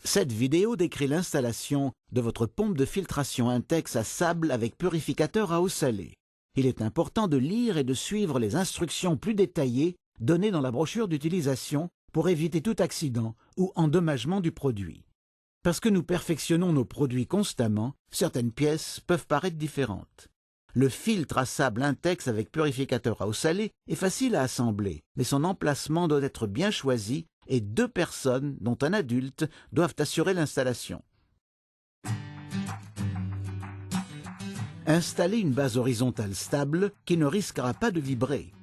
Cette vidéo décrit l'installation de votre pompe de filtration Intex à sable avec purificateur à eau salée. Il est important de lire et de suivre les instructions plus détaillées données dans la brochure d'utilisation pour éviter tout accident ou endommagement du produit. Parce que nous perfectionnons nos produits constamment, certaines pièces peuvent paraître différentes. Le filtre à sable Intex avec purificateur à eau salée est facile à assembler, mais son emplacement doit être bien choisi et 2 personnes, dont un adulte, doivent assurer l'installation. Installez une base horizontale stable qui ne risquera pas de vibrer.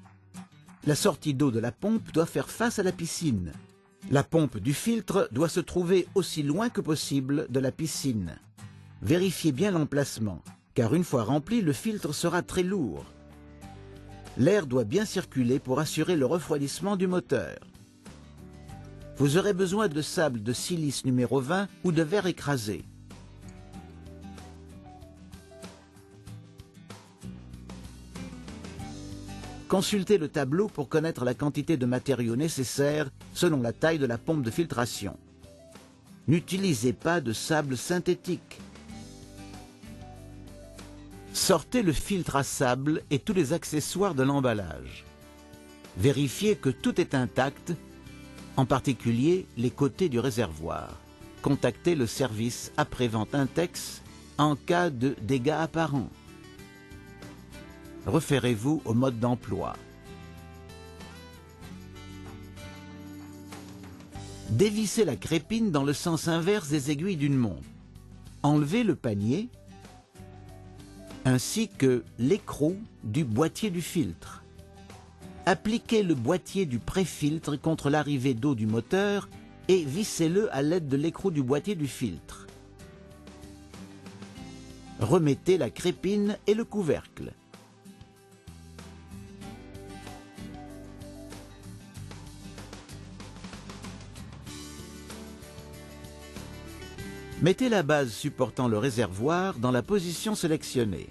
La sortie d'eau de la pompe doit faire face à la piscine. La pompe du filtre doit se trouver aussi loin que possible de la piscine. Vérifiez bien l'emplacement, car une fois rempli, le filtre sera très lourd. L'air doit bien circuler pour assurer le refroidissement du moteur. Vous aurez besoin de sable de silice numéro 20 ou de verre écrasé. Consultez le tableau pour connaître la quantité de matériaux nécessaires selon la taille de la pompe de filtration. N'utilisez pas de sable synthétique. Sortez le filtre à sable et tous les accessoires de l'emballage. Vérifiez que tout est intact, en particulier les côtés du réservoir. Contactez le service après-vente Intex en cas de dégâts apparents. Référez-vous au mode d'emploi. Dévissez la crépine dans le sens inverse des aiguilles d'une montre. Enlevez le panier ainsi que l'écrou du boîtier du filtre. Appliquez le boîtier du pré-filtre contre l'arrivée d'eau du moteur et vissez-le à l'aide de l'écrou du boîtier du filtre. Remettez la crépine et le couvercle. Mettez la base supportant le réservoir dans la position sélectionnée.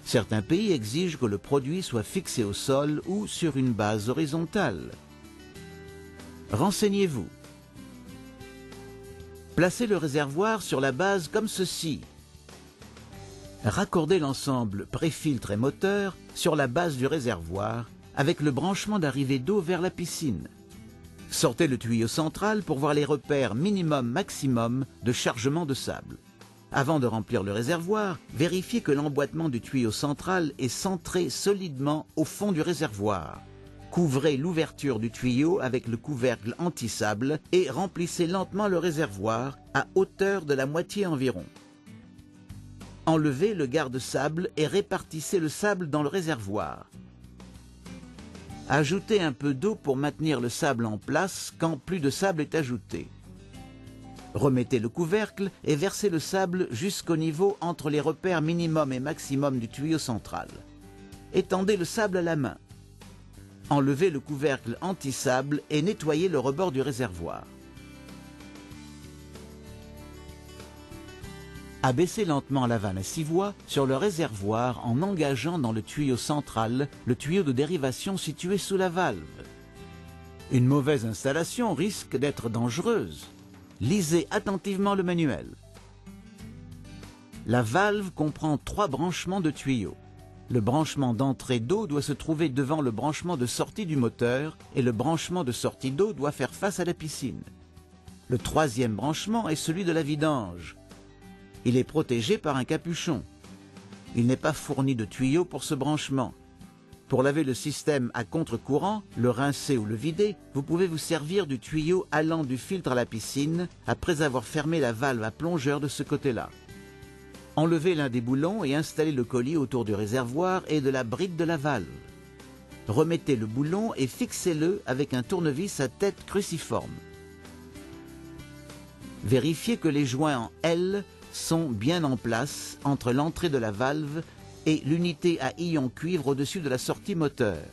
Certains pays exigent que le produit soit fixé au sol ou sur une base horizontale. Renseignez-vous. Placez le réservoir sur la base comme ceci. Raccordez l'ensemble pré-filtre et moteur sur la base du réservoir avec le branchement d'arrivée d'eau vers la piscine. Sortez le tuyau central pour voir les repères minimum-maximum de chargement de sable. Avant de remplir le réservoir, vérifiez que l'emboîtement du tuyau central est centré solidement au fond du réservoir. Couvrez l'ouverture du tuyau avec le couvercle anti-sable et remplissez lentement le réservoir à hauteur de la moitié environ. Enlevez le garde-sable et répartissez le sable dans le réservoir. Ajoutez un peu d'eau pour maintenir le sable en place quand plus de sable est ajouté. Remettez le couvercle et versez le sable jusqu'au niveau entre les repères minimum et maximum du tuyau central. Étendez le sable à la main. Enlevez le couvercle anti-sable et nettoyez le rebord du réservoir. Abaissez lentement la vanne à 6 voies sur le réservoir en engageant dans le tuyau central le tuyau de dérivation situé sous la valve. Une mauvaise installation risque d'être dangereuse. Lisez attentivement le manuel. La valve comprend 3 branchements de tuyaux. Le branchement d'entrée d'eau doit se trouver devant le branchement de sortie du moteur et le branchement de sortie d'eau doit faire face à la piscine. Le 3e branchement est celui de la vidange. Il est protégé par un capuchon. Il n'est pas fourni de tuyaux pour ce branchement. Pour laver le système à contre-courant, le rincer ou le vider, vous pouvez vous servir du tuyau allant du filtre à la piscine après avoir fermé la valve à plongeur de ce côté-là. Enlevez l'un des boulons et installez le colis autour du réservoir et de la bride de la valve. Remettez le boulon et fixez-le avec un tournevis à tête cruciforme. Vérifiez que les joints en L sont bien en place entre l'entrée de la valve et l'unité à ion cuivre au-dessus de la sortie moteur.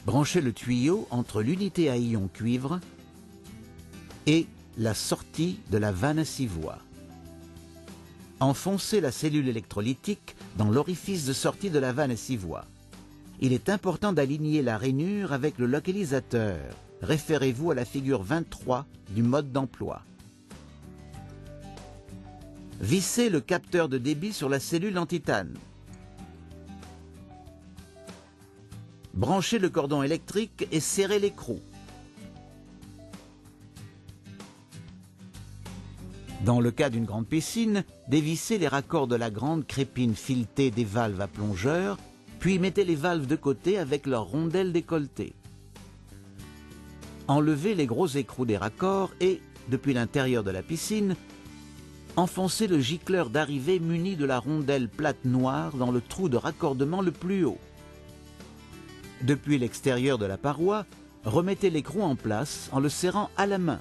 Branchez le tuyau entre l'unité à ion cuivre et la sortie de la vanne à 6 voies. Enfoncez la cellule électrolytique dans l'orifice de sortie de la vanne à 6 voies. Il est important d'aligner la rainure avec le localisateur. Référez-vous à la figure 23 du mode d'emploi. Vissez le capteur de débit sur la cellule en titane. Branchez le cordon électrique et serrez l'écrou. Dans le cas d'une grande piscine, dévissez les raccords de la grande crépine filetée des valves à plongeur, puis mettez les valves de côté avec leurs rondelles décolletées. Enlevez les gros écrous des raccords et, depuis l'intérieur de la piscine, enfoncez le gicleur d'arrivée muni de la rondelle plate noire dans le trou de raccordement le plus haut. Depuis l'extérieur de la paroi, remettez l'écrou en place en le serrant à la main.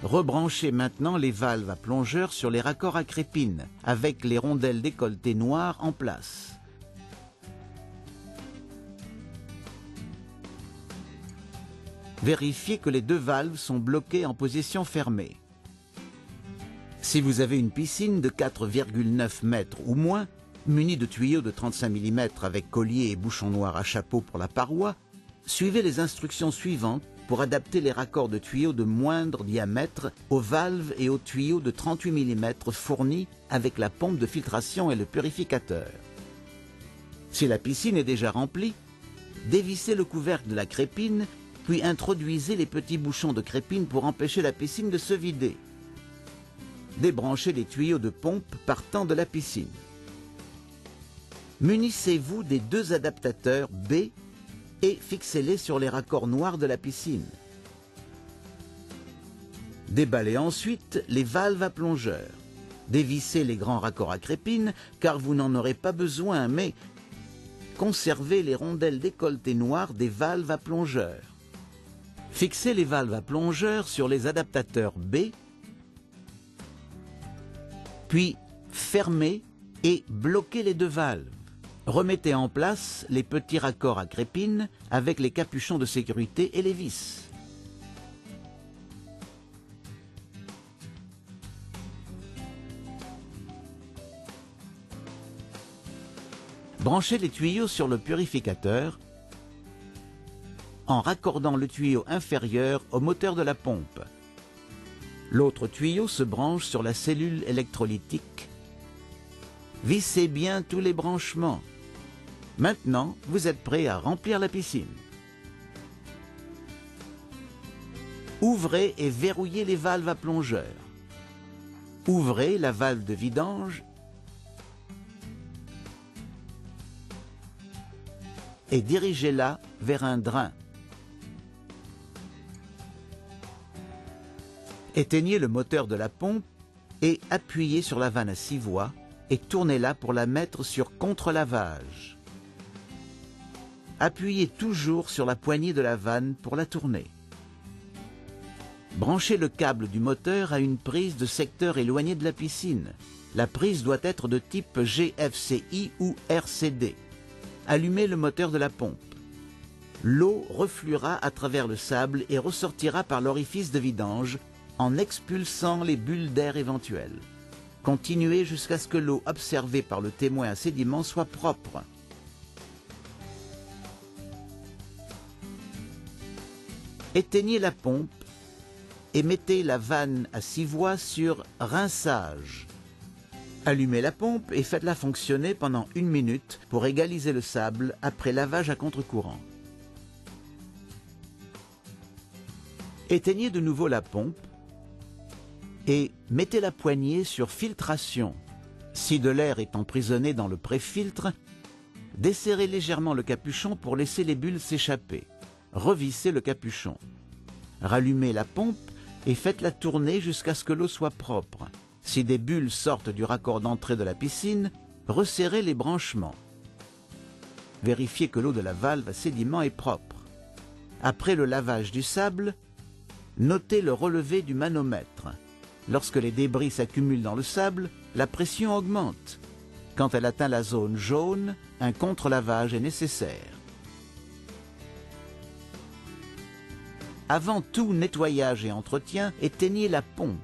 Rebranchez maintenant les valves à plongeur sur les raccords à crépine, avec les rondelles décolletées noires en place. Vérifiez que les deux valves sont bloquées en position fermée. Si vous avez une piscine de 4,9 mètres ou moins, munie de tuyaux de 35 mm avec collier et bouchon noir à chapeau pour la paroi, suivez les instructions suivantes pour adapter les raccords de tuyaux de moindre diamètre aux valves et aux tuyaux de 38 mm fournis avec la pompe de filtration et le purificateur. Si la piscine est déjà remplie, dévissez le couvercle de la crépine, puis introduisez les petits bouchons de crépine pour empêcher la piscine de se vider. Débranchez les tuyaux de pompe partant de la piscine. Munissez-vous des deux adaptateurs B et fixez-les sur les raccords noirs de la piscine. Déballez ensuite les valves à plongeur. Dévissez les grands raccords à crépine car vous n'en aurez pas besoin, mais conservez les rondelles décolletées noires des valves à plongeur. Fixez les valves à plongeur sur les adaptateurs B, puis fermez et bloquez les deux valves. Remettez en place les petits raccords à crépine avec les capuchons de sécurité et les vis. Branchez les tuyaux sur le purificateur en raccordant le tuyau inférieur au moteur de la pompe. L'autre tuyau se branche sur la cellule électrolytique. Vissez bien tous les branchements. Maintenant, vous êtes prêt à remplir la piscine. Ouvrez et verrouillez les valves à plongeur. Ouvrez la valve de vidange et dirigez-la vers un drain. Éteignez le moteur de la pompe et appuyez sur la vanne à 6 voies et tournez-la pour la mettre sur contre-lavage. Appuyez toujours sur la poignée de la vanne pour la tourner. Branchez le câble du moteur à une prise de secteur éloigné de la piscine. La prise doit être de type GFCI ou RCD. Allumez le moteur de la pompe. L'eau refluera à travers le sable et ressortira par l'orifice de vidange en expulsant les bulles d'air éventuelles. Continuez jusqu'à ce que l'eau observée par le témoin à sédiments soit propre. Éteignez la pompe et mettez la vanne à 6 voies sur rinçage. Allumez la pompe et faites-la fonctionner pendant 1 minute pour égaliser le sable après lavage à contre-courant. Éteignez de nouveau la pompe et mettez la poignée sur filtration. Si de l'air est emprisonné dans le pré-filtre, desserrez légèrement le capuchon pour laisser les bulles s'échapper. Revissez le capuchon. Rallumez la pompe et faites-la tourner jusqu'à ce que l'eau soit propre. Si des bulles sortent du raccord d'entrée de la piscine, resserrez les branchements. Vérifiez que l'eau de la valve à sédiment est propre. Après le lavage du sable, notez le relevé du manomètre. Lorsque les débris s'accumulent dans le sable, la pression augmente. Quand elle atteint la zone jaune, un contre-lavage est nécessaire. Avant tout nettoyage et entretien, éteignez la pompe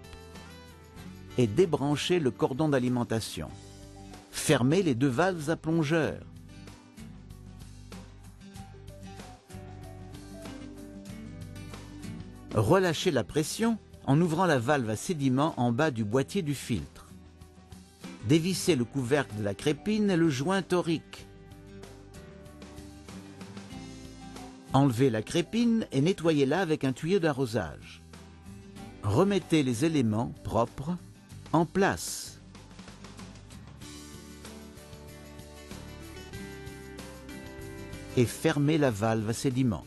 et débranchez le cordon d'alimentation. Fermez les deux valves à plongeur. Relâchez la pression en ouvrant la valve à sédiment en bas du boîtier du filtre. Dévissez le couvercle de la crépine et le joint torique. Enlevez la crépine et nettoyez-la avec un tuyau d'arrosage. Remettez les éléments propres en place. Et fermez la valve à sédiment.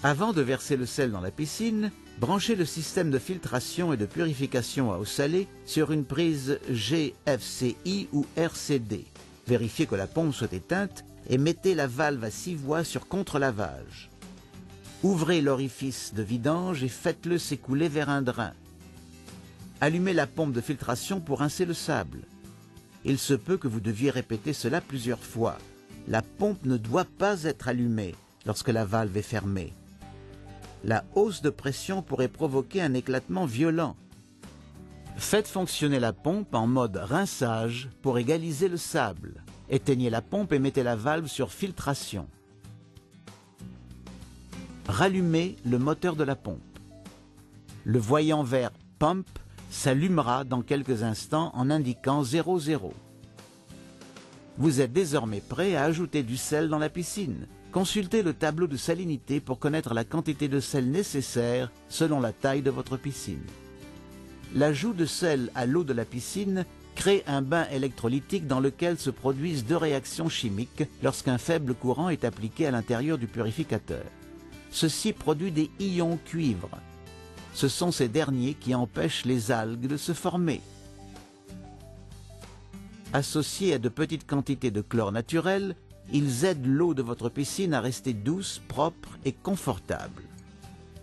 Avant de verser le sel dans la piscine, branchez le système de filtration et de purification à eau salée sur une prise GFCI ou RCD. Vérifiez que la pompe soit éteinte et mettez la valve à 6 voies sur contre-lavage. Ouvrez l'orifice de vidange et faites-le s'écouler vers un drain. Allumez la pompe de filtration pour rincer le sable. Il se peut que vous deviez répéter cela plusieurs fois. La pompe ne doit pas être allumée lorsque la valve est fermée. La hausse de pression pourrait provoquer un éclatement violent. Faites fonctionner la pompe en mode rinçage pour égaliser le sable. Éteignez la pompe et mettez la valve sur filtration. Rallumez le moteur de la pompe. Le voyant vert « Pump » s'allumera dans quelques instants en indiquant 00. Vous êtes désormais prêt à ajouter du sel dans la piscine. Consultez le tableau de salinité pour connaître la quantité de sel nécessaire selon la taille de votre piscine. L'ajout de sel à l'eau de la piscine crée un bain électrolytique dans lequel se produisent 2 réactions chimiques lorsqu'un faible courant est appliqué à l'intérieur du purificateur. Ceci produit des ions cuivre. Ce sont ces derniers qui empêchent les algues de se former. Associés à de petites quantités de chlore naturel, ils aident l'eau de votre piscine à rester douce, propre et confortable.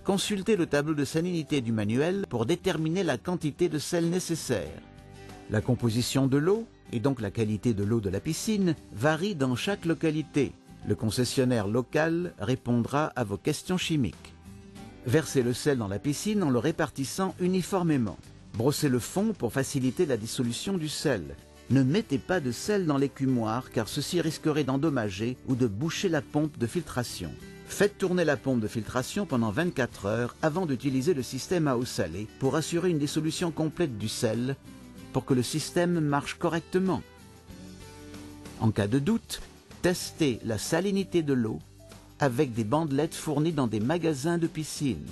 Consultez le tableau de salinité du manuel pour déterminer la quantité de sel nécessaire. La composition de l'eau, et donc la qualité de l'eau de la piscine, varie dans chaque localité. Le concessionnaire local répondra à vos questions chimiques. Versez le sel dans la piscine en le répartissant uniformément. Brossez le fond pour faciliter la dissolution du sel. Ne mettez pas de sel dans l'écumoire car ceci risquerait d'endommager ou de boucher la pompe de filtration. Faites tourner la pompe de filtration pendant 24 heures avant d'utiliser le système à eau salée pour assurer une dissolution complète du sel pour que le système marche correctement. En cas de doute, testez la salinité de l'eau avec des bandelettes fournies dans des magasins de piscine.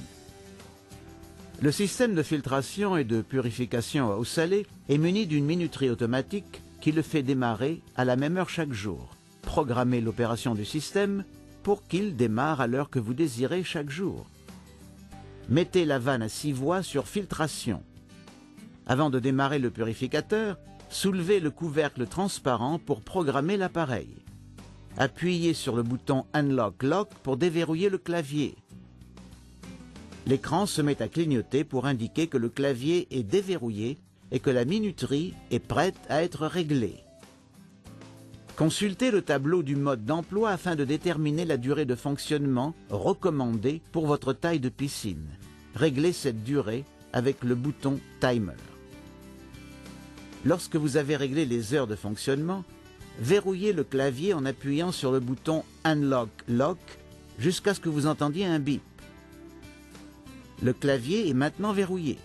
Le système de filtration et de purification à eau salée est muni d'une minuterie automatique qui le fait démarrer à la même heure chaque jour. Programmez l'opération du système pour qu'il démarre à l'heure que vous désirez chaque jour. Mettez la vanne à 6 voies sur filtration. Avant de démarrer le purificateur, soulevez le couvercle transparent pour programmer l'appareil. Appuyez sur le bouton Unlock Lock pour déverrouiller le clavier. L'écran se met à clignoter pour indiquer que le clavier est déverrouillé et que la minuterie est prête à être réglée. Consultez le tableau du mode d'emploi afin de déterminer la durée de fonctionnement recommandée pour votre taille de piscine. Réglez cette durée avec le bouton Timer. Lorsque vous avez réglé les heures de fonctionnement, verrouillez le clavier en appuyant sur le bouton Unlock Lock jusqu'à ce que vous entendiez un bip. Le clavier est maintenant verrouillé.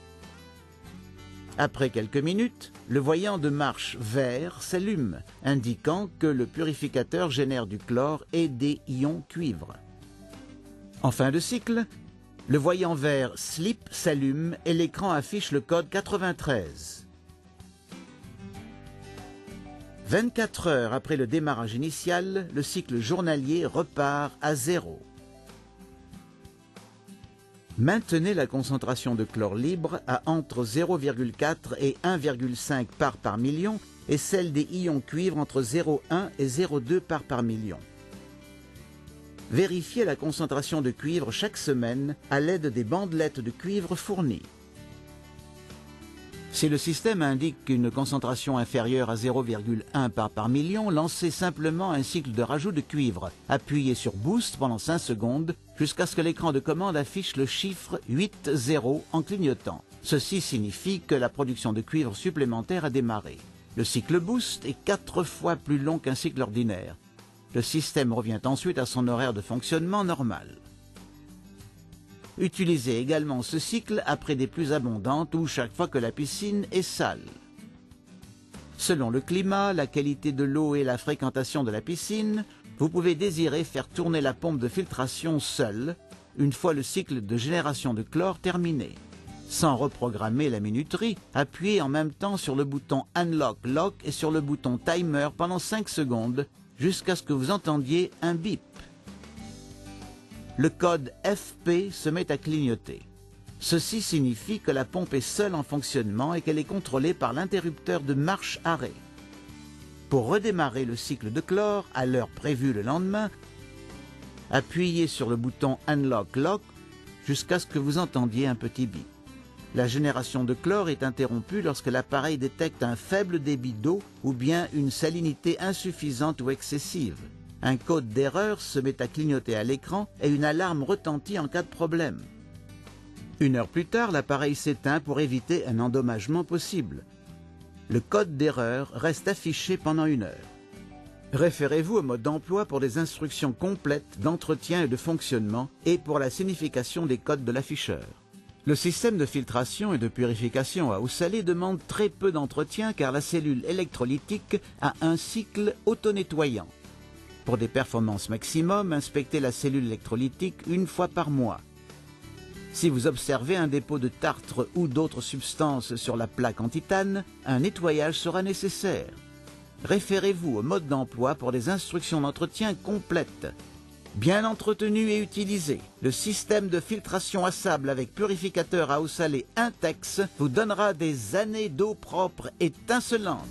Après quelques minutes, le voyant de marche vert s'allume, indiquant que le purificateur génère du chlore et des ions cuivre. En fin de cycle, le voyant vert Sleep s'allume et l'écran affiche le code 93. 24 heures après le démarrage initial, le cycle journalier repart à 0. Maintenez la concentration de chlore libre à entre 0,4 et 1,5 parts par million et celle des ions cuivre entre 0,1 et 0,2 parts par million. Vérifiez la concentration de cuivre chaque semaine à l'aide des bandelettes de cuivre fournies. Si le système indique une concentration inférieure à 0,1 part par million, lancez simplement un cycle de rajout de cuivre. Appuyez sur Boost pendant 5 secondes jusqu'à ce que l'écran de commande affiche le chiffre 8,0 en clignotant. Ceci signifie que la production de cuivre supplémentaire a démarré. Le cycle Boost est 4 fois plus long qu'un cycle ordinaire. Le système revient ensuite à son horaire de fonctionnement normal. Utilisez également ce cycle après des pluies abondantes ou chaque fois que la piscine est sale. Selon le climat, la qualité de l'eau et la fréquentation de la piscine, vous pouvez désirer faire tourner la pompe de filtration seule, une fois le cycle de génération de chlore terminé. Sans reprogrammer la minuterie, appuyez en même temps sur le bouton Unlock Lock et sur le bouton Timer pendant 5 secondes jusqu'à ce que vous entendiez un bip. Le code FP se met à clignoter. Ceci signifie que la pompe est seule en fonctionnement et qu'elle est contrôlée par l'interrupteur de marche-arrêt. Pour redémarrer le cycle de chlore à l'heure prévue le lendemain, appuyez sur le bouton Unlock Lock jusqu'à ce que vous entendiez un petit bip. La génération de chlore est interrompue lorsque l'appareil détecte un faible débit d'eau ou bien une salinité insuffisante ou excessive. Un code d'erreur se met à clignoter à l'écran et une alarme retentit en cas de problème. 1 heure plus tard, l'appareil s'éteint pour éviter un endommagement possible. Le code d'erreur reste affiché pendant 1 heure. Référez-vous au mode d'emploi pour des instructions complètes d'entretien et de fonctionnement et pour la signification des codes de l'afficheur. Le système de filtration et de purification à eau salée demande très peu d'entretien car la cellule électrolytique a un cycle auto-nettoyant. Pour des performances maximum, inspectez la cellule électrolytique 1 fois par mois. Si vous observez un dépôt de tartre ou d'autres substances sur la plaque en titane, un nettoyage sera nécessaire. Référez-vous au mode d'emploi pour des instructions d'entretien complètes. Bien entretenu et utilisé, le système de filtration à sable avec purificateur à eau salée Intex vous donnera des années d'eau propre étincelante.